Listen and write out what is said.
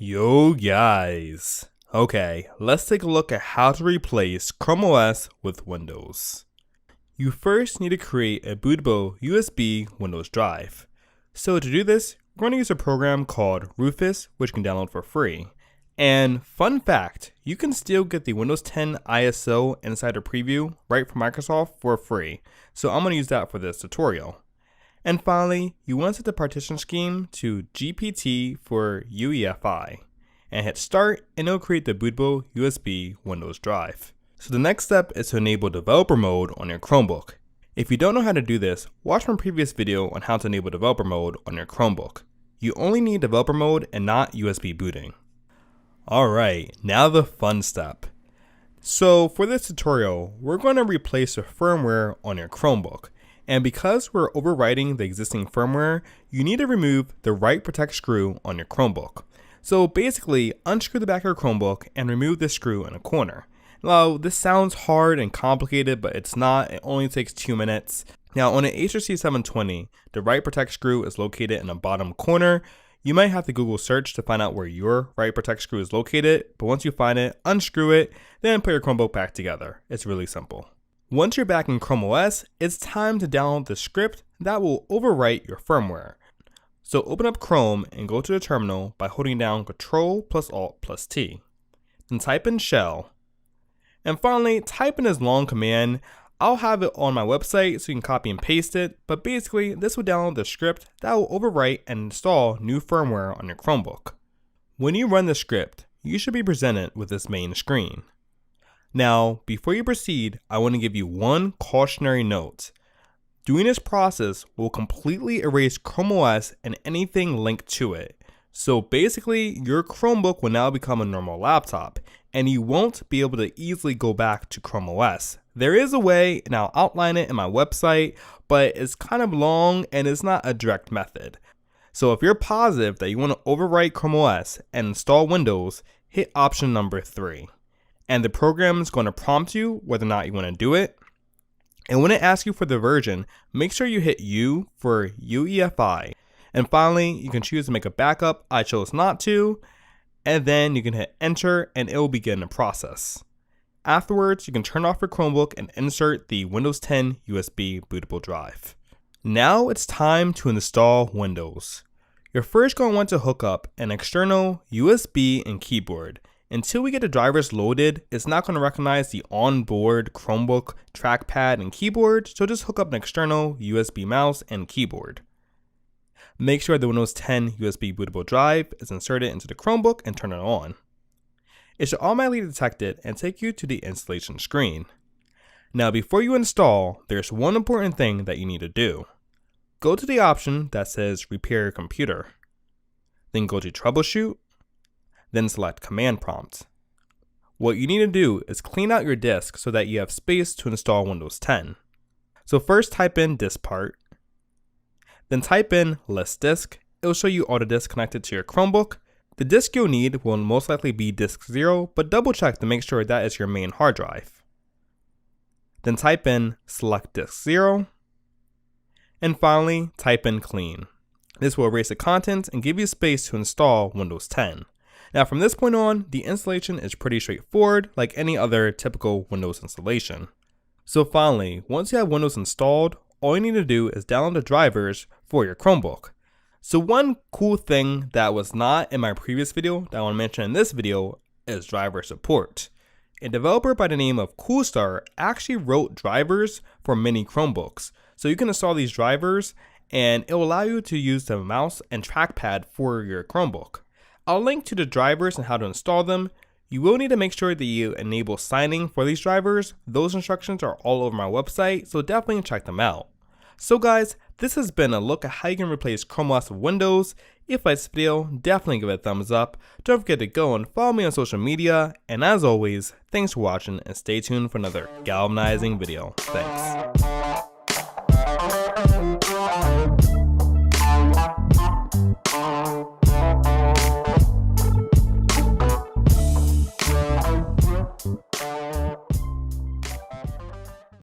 Yo guys! Okay, let's take a look at how to replace Chrome OS with Windows. You first need to create a bootable USB Windows drive. So to do this, we're going to use a program called Rufus, which you can download for free. And fun fact, you can still get the Windows 10 ISO Insider Preview right from Microsoft for free. So I'm going to use that for this tutorial. And finally, you want to set the partition scheme to GPT for UEFI and hit start, and it'll create the bootable USB Windows drive. So the next step is to enable developer mode on your Chromebook. If you don't know how to do this, watch my previous video on how to enable developer mode on your Chromebook. You only need developer mode and not USB booting. Alright, now the fun step. So for this tutorial, we're going to replace the firmware on your Chromebook. And because we're overwriting the existing firmware, you need to remove the write protect screw on your Chromebook. So basically, unscrew the back of your Chromebook and remove this screw in a corner. Now, this sounds hard and complicated, but it's not. It only takes 2 minutes. Now, on an HRC 720, the write protect screw is located in the bottom corner. You might have to Google search to find out where your write protect screw is located, but once you find it, unscrew it, then put your Chromebook back together. It's really simple. Once you're back in Chrome OS, it's time to download the script that will overwrite your firmware. So open up Chrome and go to the terminal by holding down Ctrl+Alt+T. Then type in shell. And finally, type in this long command. I'll have it on my website so you can copy and paste it, but basically this will download the script that will overwrite and install new firmware on your Chromebook. When you run the script, you should be presented with this main screen. Now, before you proceed, I want to give you one cautionary note. Doing this process will completely erase Chrome OS and anything linked to it. So basically, your Chromebook will now become a normal laptop, and you won't be able to easily go back to Chrome OS. There is a way, and I'll outline it in my website, but it's kind of long and it's not a direct method. So if you're positive that you want to overwrite Chrome OS and install Windows, hit option number 3. And the program is going to prompt you whether or not you want to do it. And when it asks you for the version, make sure you hit U for UEFI. And finally, you can choose to make a backup. I chose not to. And then you can hit enter and it will begin the process. Afterwards, you can turn off your Chromebook and insert the Windows 10 USB bootable drive. Now it's time to install Windows. You're first going to want to hook up an external USB and keyboard. Until we get the drivers loaded, it's not going to recognize the onboard Chromebook trackpad and keyboard, so just hook up an external USB mouse and keyboard. Make sure the Windows 10 USB bootable drive is inserted into the Chromebook and turn it on. It should automatically detect it and take you to the installation screen. Now before you install, there's one important thing that you need to do. Go to the option that says repair your computer. Then go to troubleshoot. Then select command prompt. What you need to do is clean out your disk so that you have space to install Windows 10. So first type in disk part. Then type in list disk. It will show you all the disks connected to your Chromebook. The disk you'll need will most likely be disk 0, but double check to make sure that is your main hard drive. Then type in select disk 0. And finally, type in clean. This will erase the contents and give you space to install Windows 10. Now from this point on, the installation is pretty straightforward like any other typical Windows installation. So finally, once you have Windows installed, all you need to do is download the drivers for your Chromebook. So one cool thing that was not in my previous video that I want to mention in this video is driver support. A developer by the name of Coolstar actually wrote drivers for many Chromebooks. So you can install these drivers and it will allow you to use the mouse and trackpad for your Chromebook. I'll link to the drivers and how to install them. You will need to make sure that you enable signing for these drivers. Those instructions are all over my website, so definitely check them out. So guys, this has been a look at how you can replace Chrome OS with Windows. If you liked this video, definitely give it a thumbs up. Don't forget to go and follow me on social media. And as always, thanks for watching and stay tuned for another galvanizing video. Thanks.